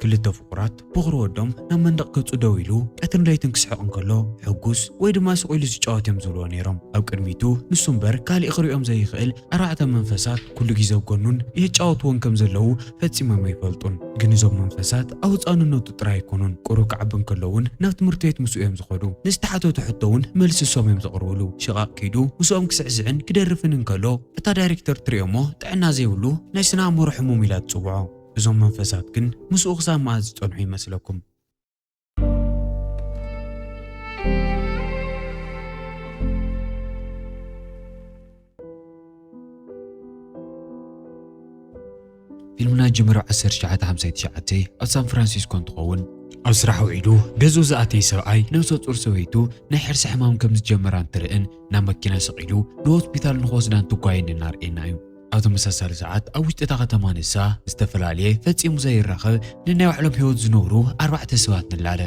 ክልተ ፍቁራት ብኽሪ ወዶም ናብ መንደቕ ክጽደው ኢሉ ቀትርን ለይትን ክስሕቕ እንከሎ ሕጉስ ወይ ድማ ስቑኢሉ ዝጫወት እዮም ዝብልዎ ነይሮም። ኣብ ቅድሚቱ ንሱ እምበር ካሊእ ክሪኦም ዘይኽእል ኣርባዕተ መንፈሳት ኩሉ ግዜ ጎኑን ይጫወትዎን ከም ዘለዉ ፈጺሞም ኣይፈልጡን። ግን እዞም መንፈሳት ኣብ ህፃንነቱ ጥራይ ኣይኮኑን። ቁሩብ ክዓቢ እንከሎውን ናብ ትምህርቲ ቤት ምስኡ እዮም ዝኸዱ። ንዝተሓተቱ ሕቶ እውን መልሲ እሶም እዮም ዘቕርብሉ። ሽቓቕ ከይዱ ምስኦም ክስዕስዕን ክደርፍን እንከሎ እታ ዳይሬክተር ትሪኦሞ ጥዕና ዘይብሉ ናይ ስነ ኣእምሮ ሕሙም ኢላ ትጽውዖ። እዞም መንፈሳት ግን ምስኡ ክሳብ መዓዝ ዝጸንሑ ይመስለኩም? ፊልምና ጅምሮ 1959 ኣብ ሳን ፍራንሲስኮ እንትኸውን ኣብ ስራሕ ውዒሉ ገዝኡ ዝኣተየ ሰብኣይ ነብሰ ጡር ሰበይቱ ናይ ሕርሲ ሕማም ከም ዝጀመራ እንትርእን ናብ መኪና ሰቒሉ ንሆስፒታል ንኽወስዳ እንትጓየን እናርኤና እዩ። ኣብ ተመሳሳሊ ሰዓት ኣብ ውሽጢ እታ ከተማ ንሳ ዝተፈላለየ ፈጺሙ ዘይራኸብ ንናይ ባዕሎም ህይወት ዝነብሩ 4 ሰባት ንላለ።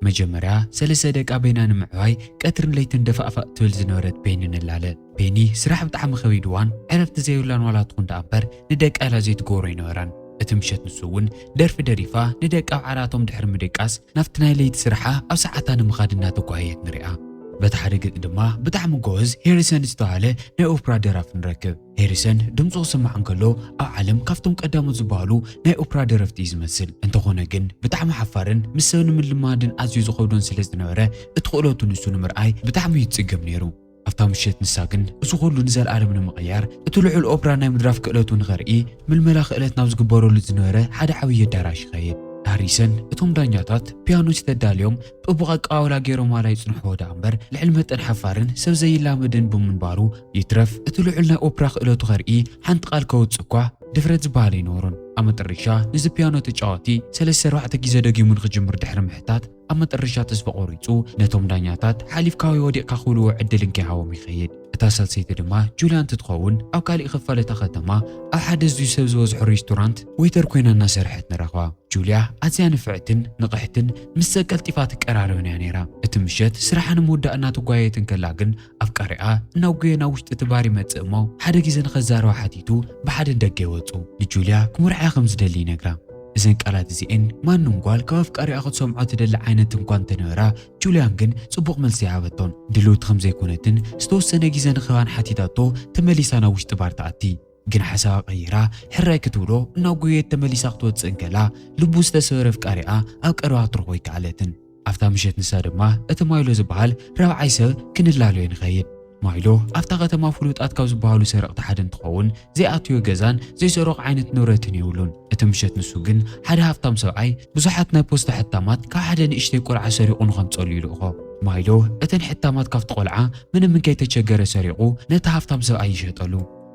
መጀመርያ 3 ደቃ ቤና ንምዕባይ ቀትርን ለይትን ደፋእፋእ ትብል ዝነበረት ቤኒ ንላለ። ቤኒ ስራሕ ብጣዕሚ ከቢድ እዋን ዕረፍቲ ዘይብላን ዋላ ትኹን ደኣ እምበር ንደቃ ኢላ ዘይትገብሮ ይነበራን። እቲ ምሸት ንሱ እውን ደርፊ ደሪፋ ንደቃ ኣብ ዓራቶም ድሕሪ ምድቃስ ናብቲ ናይ ለይቲ ስርሓ ኣብ ሰዓታ ንምኻድ እናተጓየት ንሪኣ። በቲ ሓደ ገጽ ድማ ብጣዕሚ ጎበዝ ሄሪሰን ዝተባሃለ ናይ ኦፕራ ደራፊ ንረክብ። ሄሪሰን ድምፁ ክስማዕ እንከሎ ኣብ ዓለም ካብቶም ቀዳሞት ዝበሃሉ ናይ ኦፕራ ደረፍቲ እዩ ዝመስል። እንተኾነ ግን ብጣዕሚ ሓፋርን ምስ ሰብ ንምልማድን ኣዝዩ ዝኸብዶን ስለ ዝነበረ እቲ ክእለቱ ንሱ ንምርኣይ ብጣዕሚ ይጽገም ነይሩ። ኣብታ ምሸት ንሳ ግን እዚ ኩሉ ንዘለኣለም ንምቕያር እቲ ልዑል ኦፕራ ናይ ምድራፍ ክእለቱ ንኸርኢ ምልመላ ክእለት ናብ ዝግበረሉ ዝነበረ ሓደ ዓብዪ ኣዳራሽ ይኸይድ። ሃሪሰን እቶም ዳኛታት ፒያኖች ተዳልዮም ጥቡቕ ኣቀባብላ ገይሮም ዋላ ይጽንሕዎ ዳኣ እምበር ልዕሊ መጠን ሓፋርን ሰብ ዘይላመድን ብምንባሩ ይትረፍ እቲ ልዑል ናይ ኦፕራ ክእለቱ ኸርኢ ሓንቲ ቃል ከውፅእ እኳ ድፍረት ዝበሃል ኣይነበሩን። ኣብ መጨረሻ ነዚ ፒያኖ ተጫዋቲ 3-4 ግዜ ደጊሙ ንኽጅምር ድሕሪ ምሕታት ኣብ መጨረሻ ተስፋ ቆሪጹ ነቶም ዳኛታት ሓሊፍካዊ ወዲቕካ ክብልዎ ዕድል እንከይሃቦም ይኸይድ። እታ ሳልሰይቲ ድማ ጁልያ እንትትኸውን ኣብ ካሊእ ክፋል እታ ከተማ ኣብ ሓደ ኣዝዩ ሰብ ዝበዝሖ ሬስቶራንት ዌይተር ኮይና እናሰርሐት ንረኽባ። ጁልያ ኣዝያ ንፍዕትን ንቕሕትን ምስ ሰብ ቀልጢፋ ትቀራረብን እያ ነይራ። እቲ ምሸት ስራሓ ንምውዳእ እናተጓየትን ከላ ግን ኣፍቃሪኣ እናውግየ ናብ ውሽጢ እቲ ባር ይመጽእ እሞ ሓደ ግዜ ንኸዛረባ ሓቲቱ ብሓደ ደገ ይወፁ። ንጁልያ ክምርዓያ ከም ዝደሊ ይነግራ። እዘን ቃላት እዚአን ማንም ጓል ካብ ኣፍቃሪኣ ክትሰምዖ ትደሊ ዓይነት እንኳ እንተነበራ ጁልያን ግን ጽቡቕ መልሲ ይሃበቶን። ድልውቲ ከም ዘይኮነትን ዝተወሰነ ግዜ ንኽባን ሓቲታቶ ተመሊሳ ናብ ውሽጢ ባር ተኣቲ። ግን ሓሳባ ቀይራ ሕራይ ክትብሎ እናውግየት ተመሊሳ ክትወፅእ እንከላ ልቡ ዝተሰበረ ኣፍቃሪኣ ኣብ ቀረባ ትረኽቦ ይከኣለትን። ኣብታ ምሸት ንሳ ድማ እቲ ማይሎ ዝበሃል ረብዓይ ሰብ ክንላለዮ ንኸይድ። ማይሎ ኣብታ ከተማ ፍሉጣት ካብ ዝበሃሉ ሰረቕቲ ሓደ እንትኸውን ዘይኣትዮ ገዛን ዘይሰረቕ ዓይነት ንብረትን የብሉን። እቲ ምሸት ንሱ ግን ሓደ ሃብታም ሰብኣይ ብዙሓት ናይ ፖስታ ሕታማት ካብ ሓደ ንእሽተይ ቆልዓ ሰሪቑ ንኸምፀሉ ይልእኾ። ማይሎ እተን ሕታማት ካብቲ ቆልዓ ምንም እንከይተቸገረ ሰሪቑ ነቲ ሃብታም ሰብኣይ ይሸጠሉ።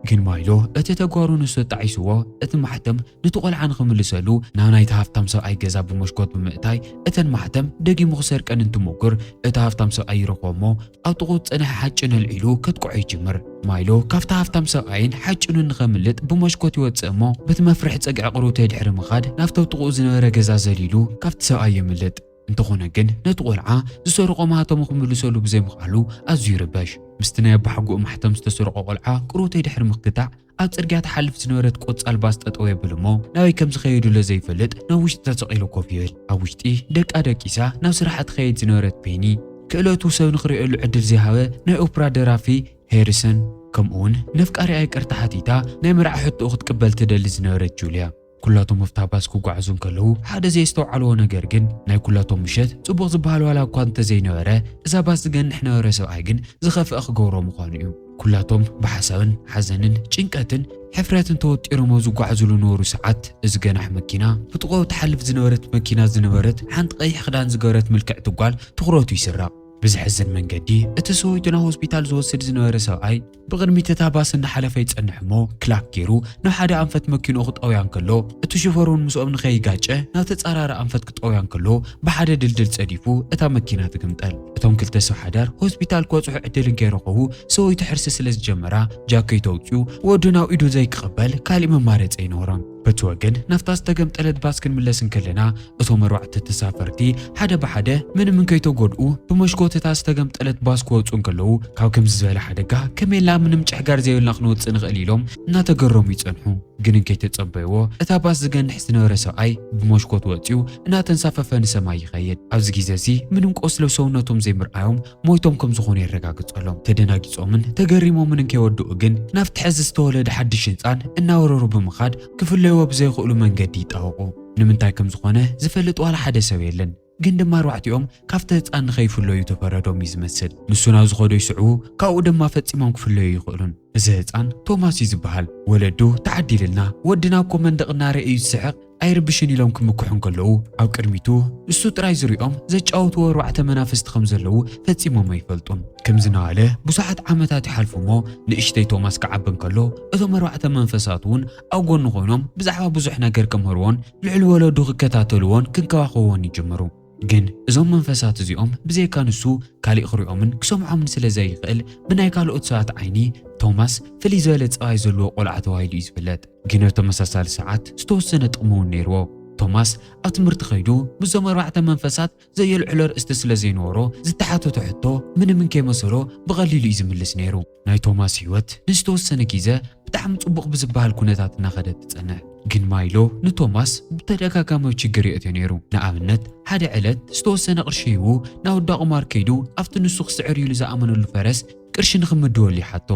ግን ማይሎ እቲ ተጓሩ ንሱ ጣዒስዎ እቲ ማሕተም ነቲ ቆልዓ ንኽምልሰሉ ናብ ናይቲ ሃብታም ሰብኣይ ገዛ ብመስኮት ብምእታይ እተን ማሕተም ደጊሙ ክሰርቀን እንትሞክር እቲ ሃብታም ሰብኣይ ይረኽቦ እሞ ኣብ ጥቑኡ ፀንሐ ሓጭን ኣልዒሉ ከጥቅዖ ይጅምር። ማይሎ ካብቲ ሃብታም ሰብኣይን ሓጭኑን ንኸምልጥ ብመስኮት ይወፅእ እሞ በቲ መፍርሒ ፀግዒ ቅሩተይ ድሕሪ ምኻድ ናብቲ ኣብ ጥቑኡ ዝነበረ ገዛ ዘሊሉ ካብቲ ሰብኣይ ይምልጥ። እንተኾነ ግን ነቲ ቆልዓ ዝሰርቆ ማህተሙ ክምልሰሉ ብዘይምኽኣሉ ኣዝዩ ይርበሽ። ምስቲ ናይ ኣባሓጉኡ ማሕተም ዝተሰርቆ ቆልዓ ቅሩተይ ድሕሪ ምክትታዕ ኣብ ጽርግያ ትሓልፍ ዝነበረት ቆጻል ባስ ጠጠው የብል እሞ ናበይ ከም ዝኸይዱሎ ዘይፈልጥ ናብ ውሽጢ ተሰቒሉ ኮፍ ይብል። ኣብ ውሽጢ ደቃ ደቂሳ ናብ ስራሕ ትኸይድ ዝነበረት ቤኒ ክእለቱ ሰብ ንኽሪአሉ ዕድል ዘይሃበ ናይ ኦፕራ ደራፊ ሄሪሰን ከምኡውን ነፍቃሪኣ ይቅርታ ሓቲታ ናይ መርዓ ሕቶኡ ክትቅበል ትደሊ ዝነበረት ጁልያ ኩላቶም ኣብታ ባስ ክጓዓዙ እንከለዉ ሓደ ዘይስተውዓልዎ ነገር ግን ናይ ኩላቶም ምሸት ጽቡቕ ዝበሃል ዋላ እኳ እንተዘይነበረ እዛ ባስ ዝገንሕ ነበረ ሰብኣይ ግን ዝኸፍአ ክገብሮ ምዃኑ እዩ። ኩላቶም ብሓሳብን ሓዘንን ጭንቀትን ሕፍረትን ተወጢሮሞ ዝጓዓዙሉ ነበሩ ሰዓት እዚ ገናሕ መኪና ብጥቑኡ ትሓልፍ ዝነበረት መኪና ዝነበረት ሓንቲ ቀይሕ ክዳን ዝገበረት ምልክዕቲ ጓል ትኹረቱ ይስራቕ። ብዝሕዝን መንገዲ እቲ ሰበይቱ ናብ ሆስፒታል ዝወስድ ዝነበረ ሰብኣይ ብቕድሚት እታ ባስ እናሓለፈ ይጸንሕ እሞ ክላክ ገይሩ ናብ ሓደ ኣንፈት መኪንኡ ክጠውያ እንከሎ እቲ ሾፈር እውን ምስኦም ንኸይጋጨ ናብ ተጻራሪ ኣንፈት ክጠውያ እንከሎ ብሓደ ድልድል ጸዲፉ እታ መኪና ትግምጠል። እቶም ክልተ ሰብ ሓዳር ሆስፒታል ክበጽሑ ዕድል እንከይረኸቡ ሰበይቱ ሕርሲ ስለ ዝጀመራ ጃከይ ተውፅኡ ወዱ ናብ ኢዱ ዘይክቕበል ካሊእ መማረፂ ይነበሮም። بتوجن نفتاس تجم تلت باسكن ملسن كلنا أتوم روعت تسافرتي حدا بحدا من كيتو جودو بمشكو تتاس تجم تلت باسكو تنقلو كاوكم زبالة حدا كميلا من مجحجار زي النخنوت سنغ قليلهم ناتجرم يتصنحو جنن كي تتصبيو اتا باس زغن حسنا رساي بمشكو توتيو انا تنسافف نسماي يخيد ابز غيزازي منم قسلو سونتهم زي مرآيهم مويتهم كم زخون يرغاغصلهم تدناغيصومن تغريمو من كيودو جن نافت حزز تولد حدش انصان እናወረሩ بمخاد كفليو بزي يقولوا منجد يطاوقو نمنتاي كم زخونه زفلط ولا حدا سو يلن ግን ድማ ኣርባዕቲኦም ካብቲ ህፃን ንኸይፍለዩ ተፈረዶም ይዝመስል ንሱ ናብ ዝኸዶ ይስዕቡ ካብኡ ድማ ፈፂሞም ክፍለዩ ይኽእሉን እዚ ህፃን ቶማስ እዩ ዝበሃል ወለዱ ተዓዲልና ወድና እኮ መንደቕ እናርአዩ ዝስሕቕ ኣይርብሽን ኢሎም ክምክሑን ከለዉ ኣብ ቅድሚቱ እሱ ጥራይ ዝሪኦም ዘጫወትዎ ኣርባዕተ መናፍስቲ ከም ዘለዉ ፈፂሞም ኣይፈልጡን ከምዚ ናበለ ብዙሓት ዓመታት ይሓልፉ እሞ ንእሽተይ ቶማስ ክዓብን ከሎ እቶም ኣርባዕተ መንፈሳት እውን ኣብ ጎኑ ኮይኖም ብዛዕባ ብዙሕ ነገር ከምህርዎን ልዕሊ ወለዱ ክከታተልዎን ክንከባኸብዎን ይጅምሩ ግን እዞም መንፈሳት እዚኦም ብዘይካ ንሱ ካሊእ ክሪኦምን ክሰምዖምን ስለዘይኽእል ብናይ ካልኦት ሰባት ዓይኒ ቶማስ ፍልይ ዝበለ ፀባይ ዘለዎ ቆልዓ ተባሂሉ እዩ ዝፍለጥ ግን ኣብ ተመሳሳሊ ሰዓት ዝተወሰነ ጥቕሚ እውን ነይርዎ ቶማስ ኣብ ትምህርቲ ከይዱ ብዞም ኣርባዕተ መንፈሳት ዘየልዕሎ ርእስቲ ስለዘይነበሮ ዝተሓተቶ ሕቶ ምንም ከይመሰሎ ብቐሊሉ እዩ ዝምልስ ነይሩ ናይ ቶማስ ህይወት ንዝተወሰነ ግዜ ብጣዕሚ ፅቡቕ ብዝበሃል ኩነታት እናኸደት ትጸንሕ ግን ማይሎ ንቶማስ ብተደጋጋሚ ችግር የእትዮ ነይሩ ንኣብነት ሓደ ዕለት ዝተወሰነ ቅርሺ ሂቡ ናብ ወዳ ቁማር ከይዱ ኣብቲ ንሱ ክስዕር ኢሉ ዝኣመነሉ ፈረስ ቅርሺ ንኽምድወሉ ይሓቶ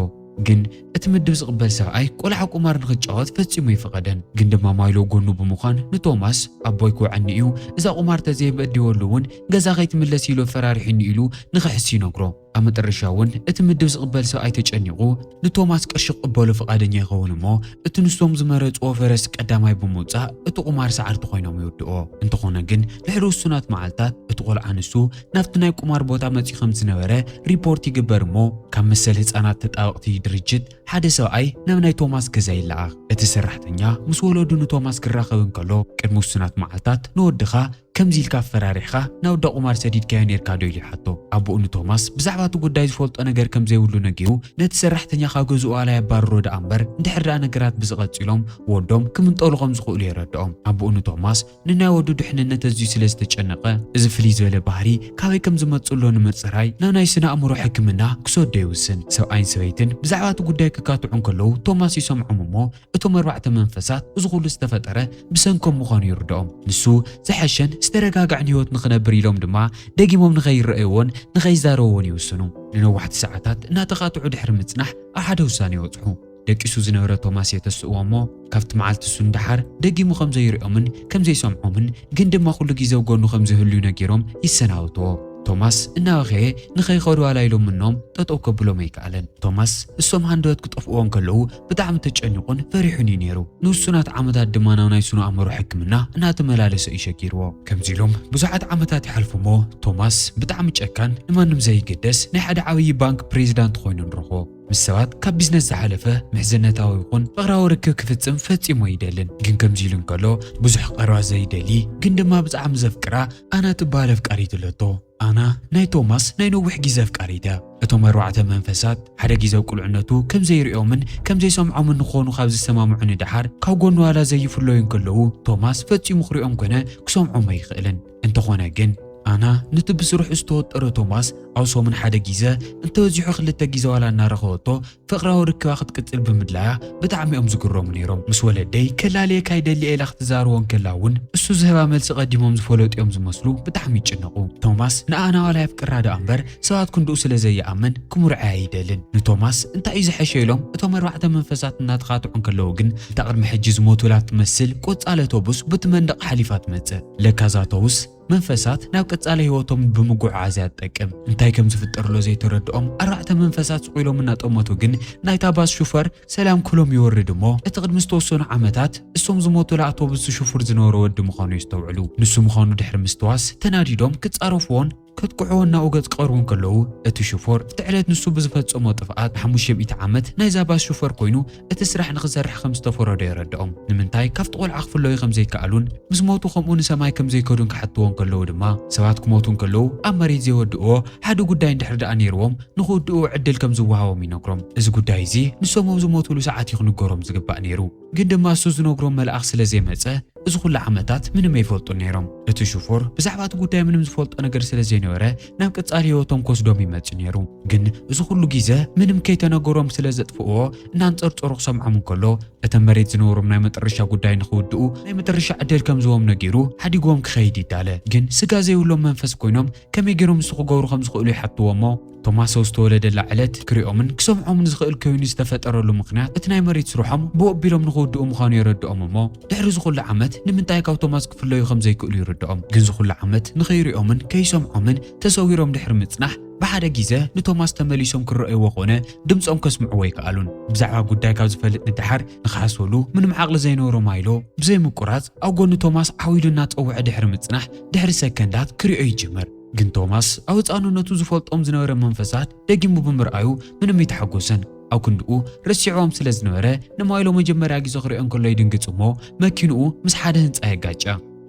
ግን እቲ ምድብ ዝቕበል ሰብኣይ ቆልዓ ቁማር ንኽጫወት ፈፂሙ ይፈቐደን ግን ድማ ማይሎ ጎኑ ብምዃን ንቶማስ ኣቦይ ክውዕኒ እዩ እዛ ቁማር ተዘይበዲወሉ እውን ገዛ ከይትምለስ ኢሉ ፈራሪሕኒ ኢሉ ንኽሕሲ ይነግሮ ኣብ መጨረሻ እውን እቲ ምድብ ዝቕበል ሰብኣይ ተጨኒቑ ንቶማስ ቅርሺ ክቕበሉ ፈቓደኛ ይኸውን እሞ እቲ ንሶም ዝመረፅዎ ፈረስ ቀዳማይ ብምውፃእ እቲ ቁማር ሰዓርቲ ኮይኖም ይውድኦ እንተኾነ ግን ልዕሊ ውሱናት መዓልታት እቲ ቆልዓ ንሱ ናብቲ ናይ ቁማር ቦታ መፂኡ ከም ዝነበረ ሪፖርት ይግበር እሞ ካብ መሰል ህፃናት ተጣበቕቲ ድርጅት ሓደ ሰብኣይ ናብ ናይ ቶማስ ገዛ ይለኣኽ እቲ ሰራሕተኛ ምስ ወለዱ ንቶማስ ክራኸብ እንከሎ ቅድሚ ውሱናት መዓልታት ንወድኻ ከምዚ ኢልካ ፈራሪሕኻ ናብ ወዳ ቁማር ሰዲድካዮ ነርካ ዶ ኢሉ ይሓቶ ኣቦኡ ንቶማስ ብዛዕባ እቲ ጉዳይ ዝፈልጦ ነገር ከም ዘይብሉ ነጊሩ ነቲ ሰራሕተኛ ካብ ገዝኡ ዋላ የባርሮ ዳኣ እምበር እንድሕር ነገራት ብዝቐፂሎም ወዶም ክምንጠሉ ከም ዝኽእሉ የረድኦም ኣቦኡ ንቶማስ ንናይ ወዱ ድሕንነት ኣዝዩ ስለ ዝተጨነቐ እዚ ፍልይ ዝበለ ባህሪ ካበይ ከም ዝመፅሎ ንምፅራይ ናብ ናይ ስነ ኣእምሮ ሕክምና ክሰዶ ይውስን ሰብኣይን ሰበይትን ብዛዕባ እቲ ጉዳይ ክካትዑን ከለዉ ቶማስ ይሰምዖም እሞ እቶም ኣርባዕተ መንፈሳት እዚ ኩሉ ዝተፈጠረ ብሰንኮም ምዃኑ ይርድኦም ንሱ ዝሐሸን ዝተረጋጋዕን ህይወት ንኽነብር ኢሎም ድማ ደጊሞም ንኸይረአይዎን ንኸይዛረብዎን ይውስኑ ንነዋሕቲ ሰዓታት እናተኻትዑ ድሕሪ ምጽናሕ ኣብ ሓደ ውሳነ ይወፅሑ ደቂሱ ዝነበረ ቶማስ የተስእዎ እሞ ካብቲ መዓልቲ እሱ እንዳሓር ደጊሙ ከም ዘይሪኦምን ከም ዘይሰምዖምን ግን ድማ ኩሉ ግዜ ጎኑ ከም ዝህልዩ ነጊሮም ይሰናብትዎ ቶማስ እናኸየ ንኸይኸዱ ኣላኢሎም ምኖም ጠጠው ከብሎም ኣይከኣለን ቶማስ እሶም ሃንደበት ክጠፍእዎን ከለዉ ብጣዕሚ ተጨኒቑን ፈሪሑን እዩ ነይሩ ንውሱናት ዓመታት ድማ ናብ ናይ ስነ ኣእምሮ ሕክምና እናተመላለሰ እዩ ሸጊርዎ ከምዚ ኢሎም ብዙሓት ዓመታት ይሓልፉ እሞ ቶማስ ብጣዕሚ ጨካን ንማንም ዘይገደስ ናይ ሓደ ዓብዪ ባንክ ፕሬዚዳንት ኮይኑ ንረኽቦ ምስ ሰባት ካብ ቢዝነስ ዝሓለፈ ምሕዝነታዊ ይኹን ፍቕራዊ ርክብ ክፍፅም ፈፂሞ ይደልን ግን ከምዚ ኢሉ እንከሎ ብዙሕ ቀረባ ዘይደሊ ግን ድማ ብጣዕሚ ዘፍቅራ ኣና ትበሃል ኣፍቃሪት ኣለቶ ኣና ናይ ቶማስ ናይ ነዊሕ ግዜ ኣፍቃሪት እያ እቶም ኣርባዕተ መንፈሳት ሓደ ግዜ ቁልዕነቱ ከም ዘይሪኦምን ከም ዘይሰምዖምን ንኾኑ ካብ ዝሰማምዑ ንድሓር ካብ ጎኑ ዋላ ዘይፍለዩን ከለዉ ቶማስ ፈፂሙ ክሪኦም ኮነ ክሰምዖም ኣይኽእልን እንተኾነ ግን ኣና ነቲ ብስሩሕ ዝተወጠረ ቶማስ ኣብ ሶምን ሓደ ግዜ እንተበዚሑ ክልተ ግዜ ዋላ እናረኸበቶ ፍቕራዊ ርክባ ክትቅፅል ብምድላያ ብጣዕሚ እዮም ዝግረሙ ነይሮም ምስ ወለደይ ከላለየ ካይደሊ ኢላ ክትዛርቦን ከላ እውን እሱ ዝህባ መልሲ ቀዲሞም ዝፈለጡ እዮም ዝመስሉ ብጣዕሚ ይጭነቑ ቶማስ ንኣና ዋላ የፍቅራ ዳ እምበር ሰባት ክንድኡ ስለ ዘይኣምን ክምርዓያ ይደልን ንቶማስ እንታይ እዩ ዝሐሸ ኢሎም እቶም ኣርባዕተ መንፈሳት እናተኻትዑን ከለዉ ግን እታ ቅድሚ ሕጂ ዝሞቱላ ትመስል ቆፃል ኣውቶቡስ በቲ መንደቕ ሓሊፋ ትመፅእ ለካዛ ኣውቶቡስ መንፈሳት ናብ ቀጻለ ህይወቶም ብምጉዓዝ ያጠቅም እንታይ ከም ዝፍጠርሎ ዘይተረድኦም ኣርባዕተ መንፈሳት ጽቂሎም እናጠመቱ ግን ናይታ ባስ ሹፈር ሰላም ክሎም ይወርድ እሞ እቲ ቅድሚ ዝተወሰኑ ዓመታት እሶም ዝሞቱላ ኣውቶቡስ ሹፈር ዝነበረ ወዲ ምዃኑ ይስተውዕሉ ንሱ ምዃኑ ድሕሪ ምስትዋስ ተናዲዶም ክጻረፍዎን كتقعونا اوغت قرون كلو اتشوفور تعلت نسو بزفصمو طفات 500 عامت ناي زاباس شوفور كوينو اتسرح نخزرح 5 فرودو يردኦም نمنتاي كافت قلع خفلو خمزي كالون مس موتو خمون سماي كمزي كودون كحتوون كلو دما سبات كموتون كلو امري زي ودؤو حدو غداي اندحر دانيروم نخودؤو عدل كم زوهاوم ينكرم از غداي زي نسومو زموتو له ساعات يخنغروم زغبا نيرو ግን ድማ እሱ ዝነግሮም መልአኽ ስለ ዘይመፀ እዚ ኩሉ ዓመታት ምንም ኣይፈልጡ ነይሮም እቲ ሹፎር ብዛዕባ እቲ ጉዳይ ምንም ዝፈልጦ ነገር ስለ ዘይነበረ ናብ ቀጻሊ ህይወቶም ኮስዶም ይመጽ ነይሩ ግን እዚ ኩሉ ግዜ ምንም ከይተነገሮም ስለ ዘጥፍኦ እናንጸርጸሩ ክሰምዖም እንከሎ እተን መሬት ዝነበሮም ናይ መጨረሻ ጉዳይ ንኽውድኡ ናይ መጨረሻ ዕድል ከም ዝዎም ነጊሩ ሓዲጎም ክኸይድ ይዳለ ግን ስጋ ዘይብሎም መንፈስ ኮይኖም ከመይ ገይሮም ንሱ ክገብሩ ከም ዝኽእሉ ይሓትዎሞ ቶማስ ዝተወለደላ ዕለት ክሪኦምን ክሰምዖምን ዝኽእል ኮይኑ ዝተፈጠረሉ ምኽንያት እቲ ናይ መሬት ስርሖም ብወቢሎም ንኽውድኡ ምዃኑ የረድኦም እሞ ድሕሪ ዝኹሉ ዓመት ንምንታይ ካብ ቶማስ ክፍለዩ ከም ዘይክእሉ ይርድኦም ግን ዝኹሉ ዓመት ንኸይሪኦምን ከይሰምዖምን ተሰዊሮም ድሕሪ ምጽናሕ ብሓደ ግዜ ንቶማስ ተመሊሶም ክረአይዎ ኾነ ድምፆም ከስምዕዎ ይከኣሉን ብዛዕባ ጉዳይ ካብ ዝፈልጥ ንድሓር ንኽሓስበሉ ምንም ዓቕሊ ዘይነበሮ ማይሎ ብዘይ ምቁራፅ ኣብ ጎኒ ቶማስ ዓዊሉ እናፀውዐ ድሕሪ ምጽናሕ ድሕሪ ሰከንዳት ክሪኦ ይጅመር ግን ቶማስ ኣብ ህፃንነቱ ዝፈልጦም ዝነበረ መንፈሳት ደጊሙ ብምርኣዩ ምንም ይተሓጎሰን ኣብ ክንድኡ ረሲዕዎም ስለ ዝነበረ ንማይሎ መጀመርያ ግዜ ክሪኦን ከሎ ይድንግፅ እሞ መኪንኡ ምስ ሓደ ህንፃ የጋጨ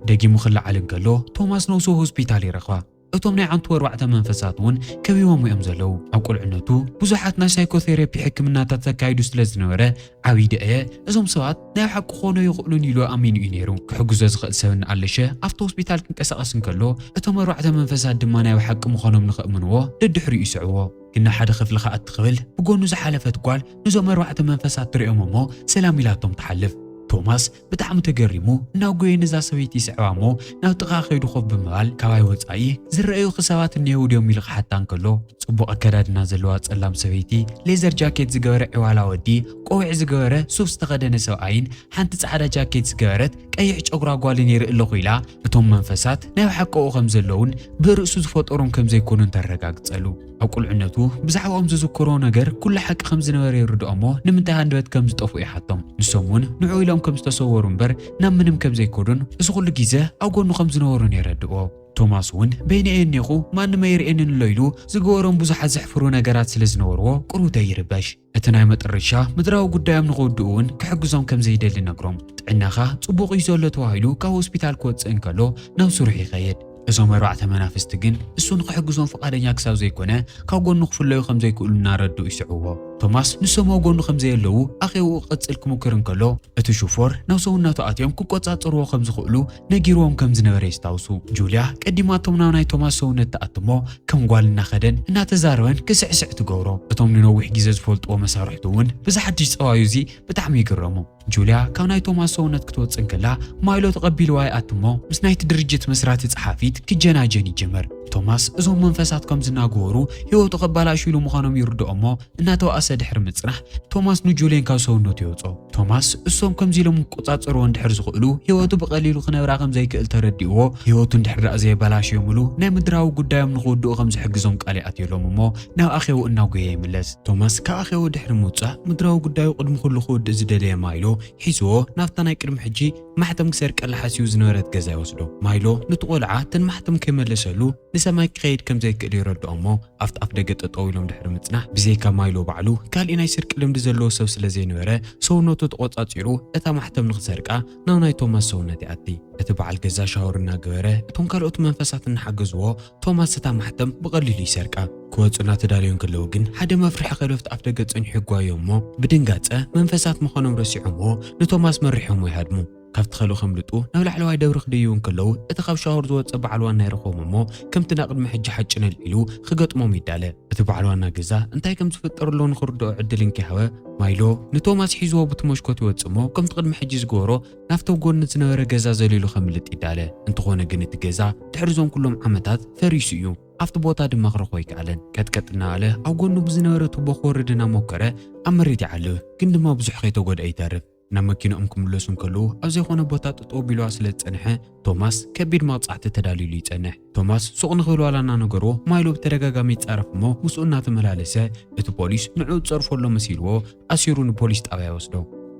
ደጊሙ ክለዓል እንከሎ ቶማስ ነውሶ ሆስፒታል ይረኽባ እቶም ናይ ዓንቱ 4 መንፈሳት እውን ከቢቦም እዮም ዘለው ኣብ ቁልዕነቱ ብዙሓት ናይ ሳይኮቴራፒ ሕክምናታት ተካይዱ ስለ ዝነበረ ዓብይ ደአ እዞም ሰባት ናይ ሓቂ ኾኖ ይኽእሉን ኢሉ ኣሚኑ እዩ ነይሩ ክሕግዞ ዝኽእል ሰብ ንኣለሸ ኣብቲ ሆስፒታል ክንቀሳቐስ እንከሎ እቶም 4 መንፈሳት ድማ ናይ ሓቂ ምዃኖም ንኽእምንዎ ደድሕሪኡ ይስዕዎ ግን ሓደ ክፍሊ ከዓ እትኽብል ብጎኑ ዝሓለፈት ጓል ንዞም 4 መንፈሳት ትሪኦም እሞ ሰላም ኢላቶም ትሓልፍ ቶማስ ብጣዕሚ ተገሪሙ እናው ጎየን እዛ ሰበይቲ ይስዕባሞ ናብ ጥቓ ኸይዱ ኾፍ ብምባል ካባይ ወፃኢ ዝረአዩ ክሰባት እኒሄውድዮም ኢሉ ክሓታ እንከሎ ጽቡቕ ኣከዳድና ዘለዋ ጸላም ሰበይቲ ሌዘር ጃኬት ዝገበረ ዕዋላ ወዲ ቆዊዕ ዝገበረ ሱፍ ዝተኸደነ ሰብኣይን ሓንቲ ጻዕዳ ጃኬት ዝገበረት ቀይሕ ጨጉራ ጓልን ይርኢ ኣለኹ ኢላ እቶም መንፈሳት ናይ ሓቀኡ ከም ዘለውን ብርእሱ ዝፈጠሮም ከም ዘይኮኑን ተረጋግጸሉ ኣብ ቁልዕነቱ ብዛዕባኦም ዝዝክሮ ነገር ኩሉ ሓቂ ከም ዝነበረ ይርድኦሞ ንምንታይ ሃንደበት ከም ዝጠፍኡ ይሓቶም ንሶም እውን ንዑ ኢሎም ከም ዝተሰወሩ እምበር ናብ ምንም ከም ዘይኮዱን እዚ ኩሉ ግዜ ኣብ ጎኑ ከም ዝነበሩን የረድኦ ቶማስ እውን በይነየ እኒኹ ማንም ኣይርኤንን ኣሎ ኢሉ ዝገበሮም ብዙሓት ዘሕፍሩ ነገራት ስለ ዝነበርዎ ቁሩተ ይርበሽ እቲ ናይ መጨረሻ ምድራዊ ጉዳዮም ንኽውድኡ እውን ክሕግዞም ከም ዘይደሊ ነግሮም ጥዕናኻ ጽቡቕ እዩ ዘሎ ተባሂሉ ካብ ሆስፒታል ክወፅእ እንከሎ ናብ ስሩሕ ይኸይድ እዞም 4 መናፍስቲ ግን እሱ ንኽሕግዞም ፈቃደኛ ክሳብ ዘይኮነ ካብ ጎኑ ክፍለዩ ከም ዘይክእሉ እናረድኡ ይስዕብዎ ቶማስ ንሶም ኣብ ጎኑ ከም ዘየለዉ ኣኼቡ ቅጽል ክሙክር እንከሎ እቲ ሹፎር ናብ ሰውነቱ ኣትዮም ክቆጻጽርዎ ከም ዝኽእሉ ነጊርዎም ከም ዝነበረ ይስታውሱ ጁልያ ቀዲማቶም ናብ ናይ ቶማስ ሰውነት ተኣትሞ ከም ጓል እናኸደን እናተዛረበን ክስዕስዕ ትገብሮ እቶም ንነዊሕ ግዜ ዝፈልጥዎ መሳርሕቱ እውን ብዛሓድሽ ፀዋዩ እዚ ብጣዕሚ ይግረሙ ጁልያ ካብ ናይ ቶማስ ሰውነት ክትወፅእ እንከላ ማይሎ ተቐቢልዋ ይኣትሞ ምስ ናይቲ ድርጅት መስራቲ ጸሓፊት ክጀናጀን ይጀመር ቶማስ እዞም መንፈሳት ከም ዝናገሩ ህይወቱ ከበላሹ ኢሉ ምዃኖም ይርድኦሞ እናተዋእሰ ድሕሪ ምጽናሕ ቶማስ ንጁልያን ካብ ሰውነቱ ይወጾ ቶማስ እሶም ከምዚ ኢሎም ክቆጻጽርዎ እንድሕር ዝኽእሉ ህይወቱ ብቐሊሉ ክነብራ ከም ዘይክእል ተረዲእዎ ህይወቱ እንድሕር ዳኣ ዘየበላሽዮምሉ ናይ ምድራዊ ጉዳዮም ንኽውድኡ ከም ዝሕግዞም ቃል ኣትየሎም እሞ ናብ ኣኼቡ እናጎየ ይምለስ ቶማስ ካብ ኣኼቡ ድሕሪ ምውጻእ ምድራዊ ጉዳዩ ቅድሚ ኩሉ ክውድእ ዝደለየ ማይሎ ሒዝዎ ናብታ ናይ ቅድሚ ሕጂ ማሕተም ክሰርቀላ ሓሲቡ ዝነበረት ገዛ ይወስዶ ማይሎ ነቲ ቆልዓ ተን ማሕተም ከይመለሰሉ ንሰማይ ክኸይድ ከም ዘይክእል ይረድኦሞ ኣብቲ ኣፍ ደገ ጠጠው ኢሎም ድሕሪ ምጽናሕ ብዘይካ ማይሎ ባዕሉ ካልእ ናይ ስርቂ ልምዲ ዘለዎ ሰብ ስለ ዘይነበረ ሰውነቱ ተቆጻጺሩ እታ ማሕተም ንኽሰርቃ ናብ ናይ ቶማስ ሰውነት ይኣቲ እቲ በዓል ገዛ ሻወር እናገበረ እቶም ካልኦት መንፈሳት እናሓገዝዎ ቶማስ እታ ማሕተም ብቐሊሉ ይሰርቃ ክወፁና ተዳልዮም ከለዉ ግን ሓደ መፍርሒ ከለፍቲ ኣፍ ደገ ጸኒሑ ይጓዮም እሞ ብድንጋጸ መንፈሳት ምዃኖም ረሲዖምዎ ንቶማስ መሪሖሞ ይሃድሙ ካብቲ ኸሉ ከምልጡ ናብ ላዕለዋይ ደብሪ ክድይቡ እንከለዉ እቲ ካብ ሻወር ዝወፀ በዓል ዋና ይረኽቦም እሞ ከምቲ ናቅድሚ ሕጂ ሓጭነ ልዒሉ ክገጥሞም ይዳለ እቲ በዓል ዋና ገዛ እንታይ ከም ዝፍጠረሎ ንኽርድኦ ዕድል እንከይሃበ ማይሎ ንቶማስ ሒዝዎ ብትመሽኮት ይወፅእ እሞ ከምቲ ቅድሚ ሕጂ ዝገበሮ ናብቲ ጎኒ ዝነበረ ገዛ ዘሊሉ ከምልጥ ይዳለ እንተኾነ ግን እቲ ገዛ ድሕሪ ዞም ኩሎም ዓመታት ፈሪሱ እዩ ኣብቲ ቦታ ድማ ክረኽቦ ይከኣለን ቀጥቀጥ እናበለ ኣብ ጎኑ ብዝነበረ ቱቦ ክወርድ እናሞከረ ኣብ መሬት ይዓልብ ግን ድማ ብዙሕ ከይተጎድአ ይተርፍ ናብ መኪኖኦም ክምለሱ እንከለዉ ኣብ ዘይኮነ ቦታ ጠጠው ቢልዋ ስለ ዝጸንሐ ቶማስ ከቢድ መቕጻዕቲ ተዳሊሉ ይጸንሕ ቶማስ ሱቕ ንኽብልዋላ እናነገርዎ ማይሎ ብተደጋጋሚ ይጻረፍ እሞ ምስኡ እናተመላለሰ እቲ ፖሊስ ንዑ ዝጸርፈሎ መሲልዎ ኣሲሩ ንፖሊስ ጣብያ ይወስዶ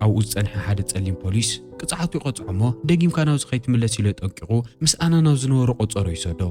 ኣብኡ ዝጸንሐ ሓደ ጸሊም ፖሊስ ቅፅዓቱ ይቆፅዖ እሞ ደጊምካ ናብዚ ከይትምለስ ኢሉ ጠንቂቑ ምስ ኣና ናብ ዝነበሮ ቆፀሮ ይሰዶ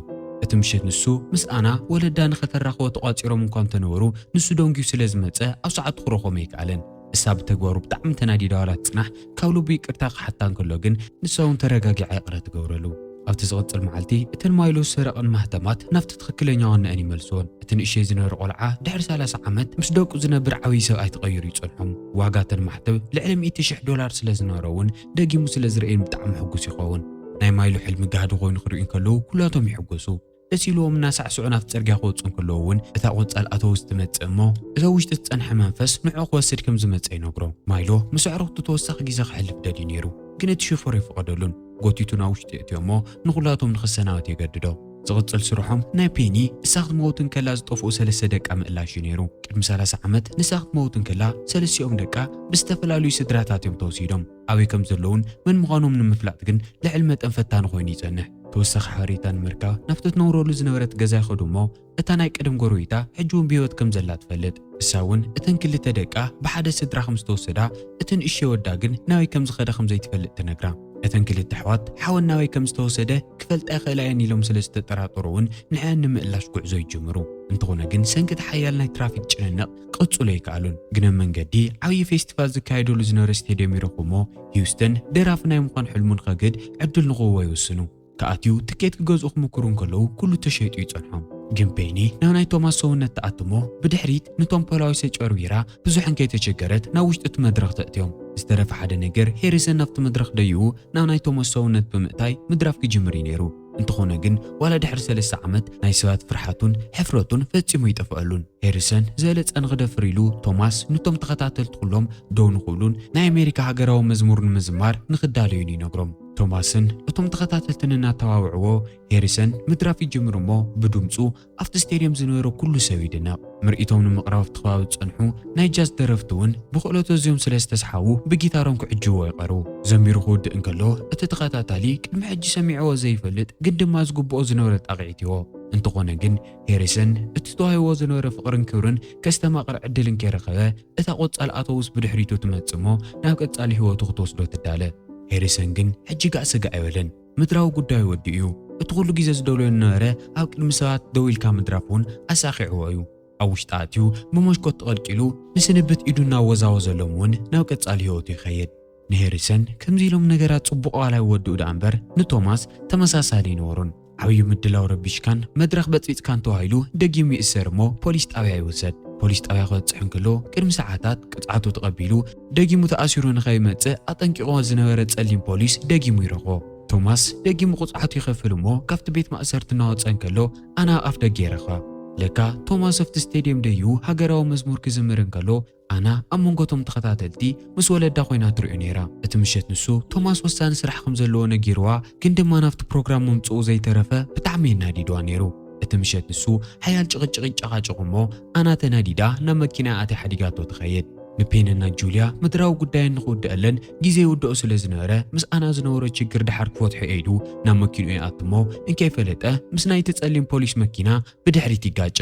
እትምሸት ንሱ ምስ ኣና ወለዳ ንኸተራኽቦ ተቋፂሮም እንኳን ተነበሩ ንሱ ደንጊዩ ስለ ዝመፀ ኣብ ሰዓቱ ክረኽቦም ኣይከኣለን እሳ ብተግባሩ ብጣዕሚ ተናዲዳ ዋላ ትጽናሕ ካብ ልቡ ይቅርታ ክሓታ እንከሎ ግን ንሳ እውን ተረጋጊዓ ይቕረ ትገብረሉ ኣብቲ ዝቕፅል መዓልቲ እተን ማይሎ ዝሰረቐን ማህተማት ናብቲ ትኽክለኛ ዋንአን ይመልስዎን እቲ ንእሽተይ ዝነበረ ቆልዓ ድሕሪ 30 ዓመት ምስ ደቁ ዝነብር ዓብዪ ሰብኣይ ተቐይሩ ይጸንሖም ዋጋ እተን ማሕተብ ልዕሊ $100,000 ስለ ዝነበረ እውን ደጊሙ ስለ ዝርአየን ብጣዕሚ ሕጉስ ይኸውን ናይ ማይሎ ሕልሚ ጋህዲ ኮይኑ ክርእዩ እንከለዉ ኩላቶም ይሕጎሱ ደስ ኢልዎም እናሳዕስዑ ናብቲ ጽርግያ ክወፁ እንከለዉ እውን እታ ቆጻል ኣተውስ ትመጽእ እሞ እታ ውሽጢ ዝጸንሐ መንፈስ ንዑ ክወስድ ከም ዝመጸ ይነግሮ ማይሎ ምስ ኣዕሩኽቱ ተወሳኺ ግዜ ክሕልፍ ደልዩ ነይሩ ግን እቲ ሾፌር ይፈቐደሉን ጎቲቱ ናብ ውሽጢ እትዮ እሞ ንኹላቶም ንኽሰናበት የገድዶ ዝቕፅል ስርሖም ናይ ፔኒ እሳ ክትመውትን ከላ ዝጠፍኡ 3 ደቃ ምእላሽ እዩ ነይሩ ቅድሚ 30 ዓመት ንሳ ክትመውትን ከላ ሰለስቲኦም ደቃ ብዝተፈላለዩ ስድራታት እዮም ተወሲዶም ኣበይ ከም ዘለውን መን ምዃኖም ንምፍላጥ ግን ልዕሊ መጠን ፈታኒ ኮይኑ ይጸንሕ ተወሳኺ ሓበሬታ ንምርካብ ናብቲ ትነብረሉ ዝነበረት ገዛ ይኸዱ እሞ እታ ናይ ቀደም ጎረቤታ ሕጂ እውን ብሂወት ከም ዘላ ትፈልጥ እሳ እውን እተን ክልተ ደቃ ብሓደ ስድራ ከም ዝተወሰዳ እተን እሽተይ ወዳ ግን ናበይ ከም ዝኸደ ከም ዘይትፈልጥ ትነግራ እተን ክልተ ኣሕዋት ሓወን ናበይ ከም ዝተወሰደ ክፈልጣ ይኽእላየን ኢሎም ስለ ዝተጠራጠሩ እውን ንዕአን ንምእላሽ ጉዕዞ ይጅምሩ እንተኾነ ግን ሰንኪቲ ሓያል ናይ ትራፊክ ጭንንቕ ቅፅሎ ይከኣሉን ግን መንገዲ ዓብዪ ፌስቲቫል ዝካየደሉ ዝነበረ ስቴድዮም ይረኽቡ እሞ ሂውስተን ደራፊ ናይ ምዃን ሕልሙን ከግድ ዕድል ንኽህቦ ይወስኑ ከኣትዩ ትኬት ክገዝኡ ክምክሩ እንከለዉ ኩሉ ተሸይጡ ይጸንሖም ግን ፔኒ ናብ ናይ ቶማስ ሰውነት ተኣትሞ ብድሕሪት ንቶም ፖላዊስ ጨርቢራ ብዙሕን ከይተቸገረት ናብ ውሽጢ እቲ መድረኽ ተእትዮም ዝተረፈ ሓደ ነገር ሄሪሰን ናብቲ መድረኽ ደይኡ ናብ ናይ ቶማስ ሰውነት ብምእታይ ምድራፍ ክጅምር እዩ ነይሩ እንተኾነ ግን ዋላ ድሕሪ 3 ዓመት ናይ ሰባት ፍርሓቱን ሕፍረቱን ፈጺሙ ይጠፍአሉን ሄሪሰን ዘለጸ ንኽደፍር ኢሉ ቶማስ ነቶም ተኸታተልቲ ኩሎም ደው ንኽብሉን ናይ ኣሜሪካ ሃገራዊ መዝሙር ንምዝማር ንኽዳለዩን ይነግሮም ቶማስን እቶም ተኸታተልትን እናተዋውዕዎ ሄሪሰን ምድራፍ ይጅምር እሞ ብድምፁ ኣብቲ ስቴድዮም ዝነበረ ኩሉ ሰብ ይድነቕ ምርኢቶም ንምቕራብ ኣብቲ ከባቢ ዝጸንሑ ናይ ጃዝ ደረፍቲ እውን ብኽእለቶ እዚኦም ስለ ዝተሰሓቡ ብጊታሮም ክዕጅብዎ ይቐርቡ ዘሚሩ ክውድእ እንከሎ እቲ ተኸታታሊ ቅድሚ ሕጂ ሰሚዕዎ ዘይፈልጥ ግን ድማ ዝግብኦ ዝነበረ ጣቕዒት ይዎ እንተኾነ ግን ሄሪሰን እቲ ተዋሂቦ ዝነበረ ፍቕርን ክብርን ከስተማቕር ዕድልን ከይረኸበ እታ ቆጻል ኣውቶቡስ ብድሕሪቱ ትመጽእ እሞ ናብ ቀጻሊ ህይወቱ ክትወስዶ ትዳለ ሄሪሰን ግን ሕጂ ጋዕሰጋ ኣይበለን ምድራዊ ጉዳዩ ወዲ እዩ እቲ ኩሉ ግዜ ዝደልዮ ነበረ ኣብ ቅድሚ ሰባት ደው ኢልካ ምድራፍ እውን ኣሳኺዕዎ እዩ ኣብ ውሽጢ ኣትዩ ብመሽኮት ተቐልቂሉ ንስንብት ኢዱ እናወዛወዘሎም እውን ናብ ቀጻሊ ህይወቱ ይኸይድ ንሄሪሰን ከምዚ ኢሎም ነገራት ጽቡቕ ዋላ ይወድኡ ዳ እምበር ንቶማስ ተመሳሳሊ ይነበሩን ዓብዪ ምድላው ረቢሽካን መድረኽ በፂፅካን ተባሂሉ ደጊሙ ይእሰር እሞ ፖሊስ ጣብያ ይውሰድ ፖሊስ ጣብያ ክበፅሕ እንከሎ ቅድሚ ሰዓታት ቅፅዓቱ ተቐቢሉ ደጊሙ ተኣሲሩ ንኸይመጽእ ኣጠንቂቖ ዝነበረ ጸሊም ፖሊስ ደጊሙ ይረኽቦ ቶማስ ደጊሙ ቁፅዓቱ ይኸፍል እሞ ካብቲ ቤት ማእሰርቲ እናወፀ እንከሎ ኣና ኣፍ ደገ ይረኽባ ለካ ቶማስ ኣብቲ ስቴድዮም ደይኡ ሃገራዊ መዝሙር ክዝምር እንከሎ ኣና ኣብ መንጎቶም ተኸታተልቲ ምስ ወለዳ ኮይና ትሪኡ ነይራ እቲ ምሸት ንሱ ቶማስ ወሳኒ ስራሕ ከም ዘለዎ ነጊርዋ ግን ድማ ናብቲ ፕሮግራም ምምፅኡ ዘይተረፈ ብጣዕሚ የናዲድዋ ነይሩ እቲ ምሸት ንሱ ሓያል ጭቕጭቕ ይጨቓጨቑ እሞ ኣና ተናዲዳ ናብ መኪና ኣትያ ሓዲጋቶ ትኸይድ ንፔንና ጁልያ ምድራዊ ጉዳይ ንኽውድአለን ግዜ ይውድኦ ስለ ዝነበረ ምስ ኣና ዝነበረ ችግር ድሓር ክፈትሑ ኢዱ ናብ መኪንኡ ይኣቱ እሞ እንከይፈለጠ ምስ ናይቲ ጸሊም ፖሊስ መኪና ብድሕሪት ይጋጨ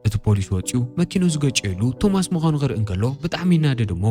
እቲ ፖሊስ ወፂኡ መኪኑ ዝገጨሉ ቶማስ ምዃኑ ክርኢ እንከሎ ብጣዕሚ ይናደድ እሞ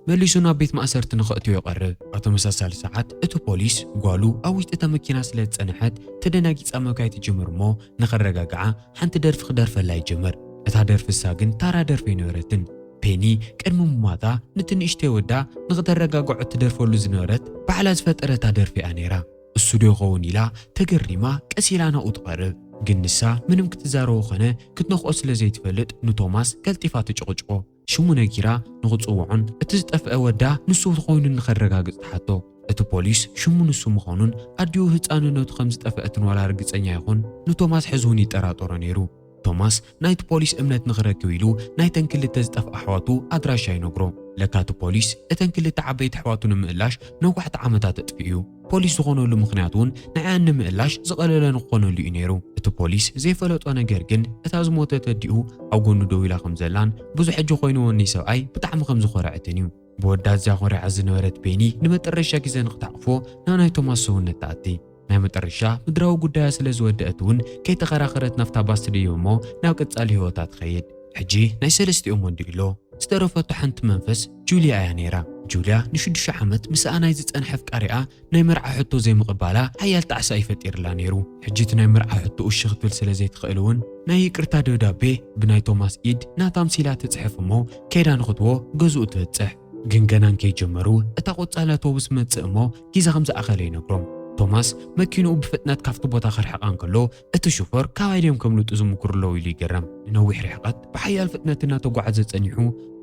መሊሱ ናብ ቤት ማእሰርቲ ንኽእትዮ ይቐርብ ኣብ ተመሳሳሊ ሰዓት እቲ ፖሊስ ጓሉ ኣብ ውሽጢ እታ መኪና ስለ ዝጸንሐት ተደናጊጻ መብካይ ትጅምር እሞ ንኸረጋግዓ ሓንቲ ደርፊ ክደርፈላ ይጅምር እታ ደርፊሳ ግን ታራ ደርፊ ይነበረትን ፔኒ ቅድሚ ምሟታ ነቲ ንእሽተይ ወዳ ንኽተረጋግዖ ትደርፈሉ ዝነበረት ባዕላ ዝፈጠረታ ደርፊ እያ ነይራ እሱ ዶ ይኸውን ኢላ ተገሪማ ቀስ ኢላ ናብኡ ትቐርብ ግን ንሳ ምንም ክትዛረቦ ኾነ ክትነኽኦ ስለ ዘይትፈልጥ ንቶማስ ቀልጢፋ ትጭቕጭቆ ሽሙ ነጊራ ንኽጽውዖን እቲ ዝጠፍአ ወዳ ንሱ ኮይኑ ንኸረጋግጽ ተሓቶ እቲ ፖሊስ ሽሙ ንሱ ምዃኑን ኣድዩ ህፃንነቱ ከም ዝጠፍአትን ዋላ ርግፀኛ ይኹን ንቶማስ ሕዝውን ይጠራጠሮ ነይሩ ቶማስ ናይቲ ፖሊስ እምነት ንኽረክብ ኢሉ ናይተን ክልተ ዝጠፍአ ኣሕዋቱ ኣድራሻ ይነግሮ ለካ እቲ ፖሊስ እተን ክልተ ዓበይቲ ኣሕዋቱ ንምእላሽ ነዋሕቲ ዓመታት ኣጥፊኡ ፖሊስ ዝኾነሉ ምኽንያት እውን ንዓን ንምእላሽ ዝቐለለ ንክኾነሉ እዩ ነይሩ እቲ ፖሊስ ዘይፈለጦ ነገር ግን እታ ዝሞተት ኣዲኡ ኣብ ጎኑ ደው ኢላ ከም ዘላን ብዙሕ ሕጂ ኮይኑዎኒ ሰብኣይ ብጣዕሚ ከም ዝኮርዐትን እዩ ብወዳ እዚያ ኮርዓ ዝነበረት ፔኒ ንመጨረሻ ግዜ ንኽተዕፎ ናብ ናይ ቶማስ ሰውነት ተኣቲ ናይ መጨረሻ ምድራዊ ጉዳያ ስለ ዝወደአት እውን ከይተኸራኸረት ናፍታ ባስ ትድይብ እሞ ናብ ቀጻሊ ህይወታ ትኸይድ ሕጂ ናይ ሰለስቲኦም ወንዲ ኢሎ ዝተረፈቱ ሓንቲ መንፈስ ጁልያ እያ ነይራ። ጁልያ ን6 ዓመት ምስ ኣናይ ዝጸንሐ ፍቃሪኣ ናይ መርዓ ሕቶ ዘይምቕባላ ሓያል ጣዕሳ ይፈጢርላ ነይሩ። ሕጂ እቲ ናይ መርዓ ሕቶ እሺ ክትብል ስለ ዘይትኽእል እውን ናይ ይቅርታ ደብዳቤ ብናይ ቶማስ ኢድ ናታ ምሲላ ትጽሕፍ እሞ ከይዳ ንኽትዎ ገዝኡ ትበጽሕ። ግን ገናን ከይጀመሩ እታ ቆጻል ኣውቶቡስ መጽእ እሞ ጊዜ ከም ዝኣኸለ ይነግሮም። ቶማስ መኪንኡ ብፍጥነት ካብቲ ቦታ ክርሕቃ እንከሎ እቲ ሹፈር ካባይድዮም ከምልጡ ዝምክርለው ኢሉ ይገረም። ንነዊሕ ርሕቀት ብሓያል ፍጥነት እናተጓዓዘ ጸኒሑ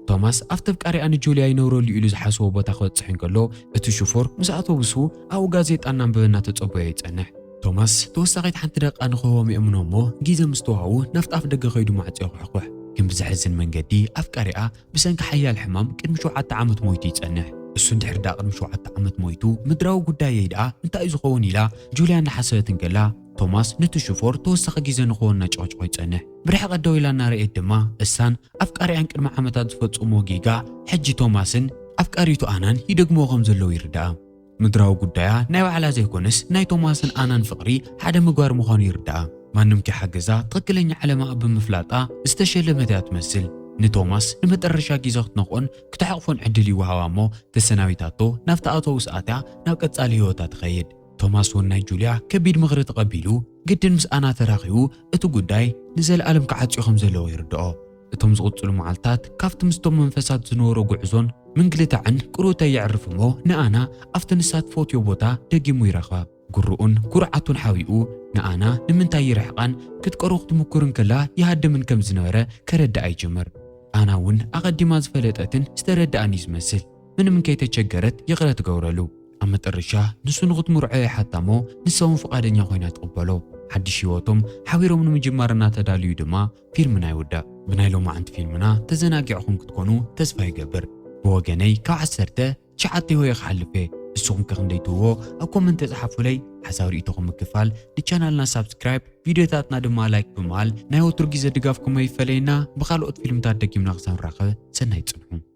ቶማስ ኣብቲ ፍቃሪኣ ንጁልያ ይነብረሉ ኢሉ ዝሓስቦ ቦታ ክበጽሕ እንከሎ እቲ ሹፈር ምስ ኣውቶቡሱ ኣብኡ ጋዜጣ እናንበበ እናተጸበየ ይጸንሕ። ቶማስ ተወሳኺት ሓንቲ ደቃ ንኽህቦም ይእምኖ እሞ ጊዜ ምስ ተዋሃቡ ናብቲ ኣፍ ደገ ኸይዱ ማዕጽዮ ይኹሕኩሕ። ግን ብዝሕዝን መንገዲ ኣፍቃሪኣ ብሰንኪ ሓያል ሕማም ቅድሚ 7 ዓመት ሞይቱ ይጸንሕ። እሱ እንድሕር ዳ ቅድሚ 7 ዓመት ሞይቱ ምድራዊ ጉዳይ ይድኣ እንታይ እዩ ዝኸውን ኢላ ጁልያ እናሓሰበት እንከላ ቶማስ ነቲ ሹፈር ተወሳኺ ጊዜ ንኽሆን እናጨቕጭቆ ይጸንሕ። ብርሕቐት ደው ኢላ እናርአየት ድማ እሳን ኣፍቃሪኣን ቅድሚ ዓመታት ዝፈጽሞ ጌጋ ሕጂ ቶማስን ኣፍቃሪቱ ኣናን ይደግምዎ ከም ዘለዉ ይርዳኣ። ምድራዊ ጉዳያ ናይ ባዕላ ዘይኮነስ ናይ ቶማስን ኣናን ፍቕሪ ሓደ ምግባር ምዃኑ ይርዳኣ። ማንም ከይሓገዛ ትኽክለኛ ዓለማ ብምፍላጣ ዝተሸለመት እያ ትመስል። ንቶማስ ንመጨረሻ ጊዜ ክትነኽኦን ክትሓቕፎን ዕድል ይወሃባ እሞ ተሰናቢታቶ ናብቲ ኣውቶቡስ ኣትያ ናብ ቀጻሊ ህይወታ ትኸይድ። ቶማስ እውን ናይ ጁልያ ከቢድ ምኽሪ ተቐቢሉ ግድን ምስ ኣና ተራኺቡ እቲ ጉዳይ ንዘለኣለም ክዓጽዮ ከም ዘለዎ ይርድኦ። እቶም ዝቕጽሉ መዓልታት ካብቲ ምስቶም መንፈሳት ዝነበሮ ጉዕዞን ምንግልታዕን ቅሩተ ይዕርፍ እሞ ንኣና ኣብቲ ንሳት ፈትዮ ቦታ ደጊሙ ይረኽባ። ጉርኡን ጉርዓቱን ሓዊኡ ንኣና ንምንታይ ይርሕቃን ክትቀርቡ ክትምኩርን ከላ ይሃድምን ከም ዝነበረ ከረዳኣ ይጅምር። ኣና እውን ኣቐዲማ ዝፈለጠትን ዝተረዳኣን እዩ ዝመስል። ምንም ከይተቸገረት ይቕረ ትገብረሉ። ኣብ መጨረሻ ንሱ ንኽትምርዖ ይሓታሞ ንሰውን ፈቃደኛ ኮይና ትቕበሎ። ሓድሽ ህይወቶም ሓቢሮም ንምጅማር እናተዳልዩ ድማ ፊልምና ይውዳእ። ብናይ ሎማዓንቲ ፊልምና ተዘናጊዕኹም ክትኮኑ ተስፋ ይገብር። ብወገነይ ካብ 10 ሆየ ክሓልፈ ንስኹም ከክንደይ ትብዎ ኣብ ኮመንት ተጻሓፉለይ። ሓሳብ ርእይቶኹም ምክፋል ንቻናልና ሳብስክራይብ ቪድዮታትና ድማ ላይክ ብምባል ናይ ወትሩ ግዜ ድጋፍኩም ይፈለየና። ብኻልኦት ፊልምታት ደጊምና ክሳብ ንራኸብ ሰናይ ጽንሑ።